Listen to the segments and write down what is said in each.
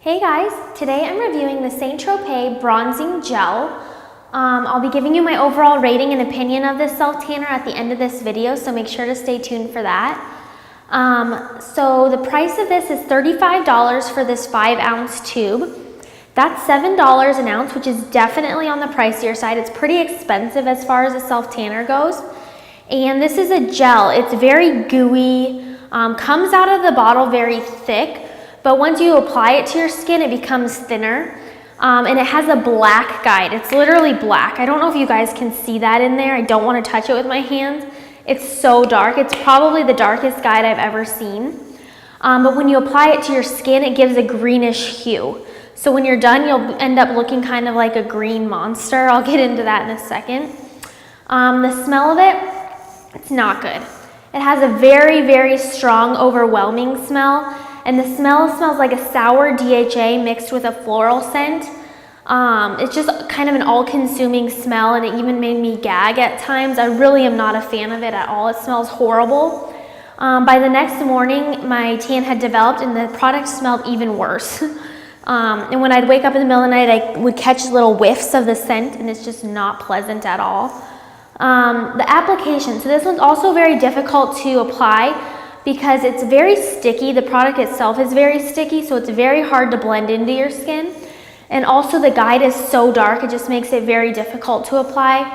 Hey guys, today I'm reviewing the Tropez Bronzing Gel. I'll be giving you my overall rating and opinion of this self-tanner at the end of this video, so make sure to stay tuned for that. So the price of this is $35 for this 5-ounce tube. That's $7 an ounce, which is definitely on the pricier side. It's pretty expensive as far as a self-tanner goes. And this is a gel. It's very gooey, comes out of the bottle very thick, but once you apply it to your skin, it becomes thinner. And it has a black guide. It's literally black. I don't know if you guys can see that in there. I don't want to touch it with my hands. It's so dark. It's probably the darkest guide I've ever seen. But when you apply it to your skin, it gives a greenish hue. So when you're done, you'll end up looking kind of like a green monster. I'll get into that in a second. The smell of it, it's not good. It has a very, very strong, overwhelming smell. And the smell smells like a sour DHA mixed with a floral scent. It's just kind of an all-consuming smell, and it even made me gag at times. I really am not a fan of it at all. It smells horrible. By the next morning, my tan had developed and the product smelled even worse. And when I'd wake up in the middle of the night, I would catch little whiffs of the scent, and it's just not pleasant at all. The application, so this one's also very difficult to apply because it's very sticky. The product itself is very sticky, so it's very hard to blend into your skin. And also the guide is so dark, it just makes it very difficult to apply.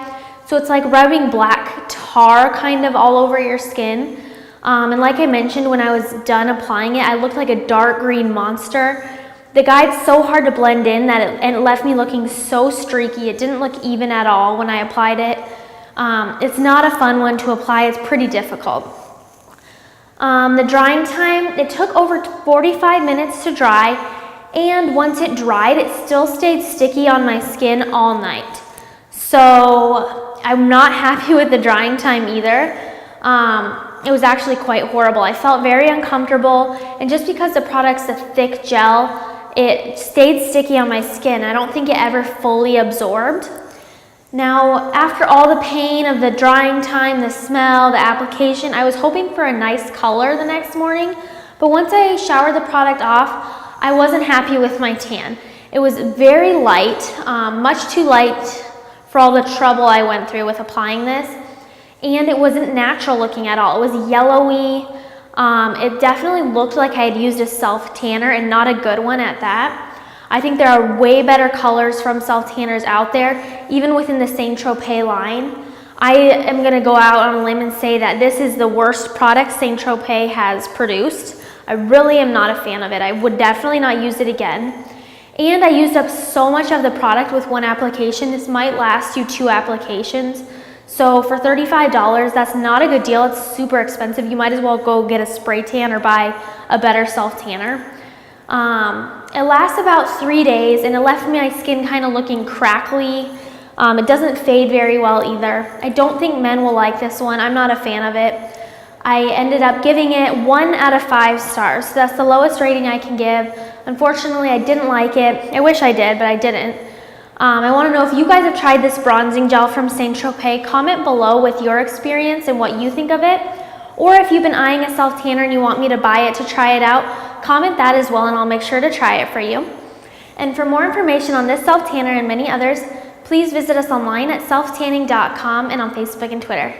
So it's like rubbing black tar kind of all over your skin. And like I mentioned, when I was done applying it, I looked like a dark green monster. The guide's so hard to blend in that it left me looking so streaky. It didn't look even at all when I applied it. It's not a fun one to apply. It's pretty difficult. The drying time, it took over 45 minutes to dry, and once it dried, it still stayed sticky on my skin all night. So I'm not happy with the drying time either. It was actually quite horrible. I felt very uncomfortable, and just because the product's a thick gel, it stayed sticky on my skin. I don't think it ever fully absorbed. Now, after all the pain of the drying time, the smell, the application, I was hoping for a nice color the next morning, but once I showered the product off, I wasn't happy with my tan. It was very light, much too light for all the trouble I went through with applying this, and it wasn't natural looking at all. It was yellowy. It definitely looked like I had used a self-tanner, and not a good one at that. I think there are way better colors from self-tanners out there, even within the same Tropez line. I am going to go out on a limb and say that this is the worst product Tropez has produced. I really am not a fan of it. I would definitely not use it again. And I used up so much of the product with one application. This might last you 2 applications. So for $35, that's not a good deal. It's super expensive. You might as well go get a spray tan or buy a better self-tanner. It lasts about 3 days, and it left my skin kind of looking crackly. It doesn't fade very well either. I don't think men will like this one. I'm not a fan of it. I ended up giving it 1 out of 5 stars. So that's the lowest rating I can give. Unfortunately, I didn't like it. I wish I did, but I didn't. I want to know if you guys have tried this bronzing gel from Tropez. Comment below with your experience and what you think of it. Or if you've been eyeing a self-tanner and you want me to buy it to try it out, comment that as well, and I'll make sure to try it for you. And for more information on this self-tanner and many others, please visit us online at SelfTanning.com and on Facebook and Twitter.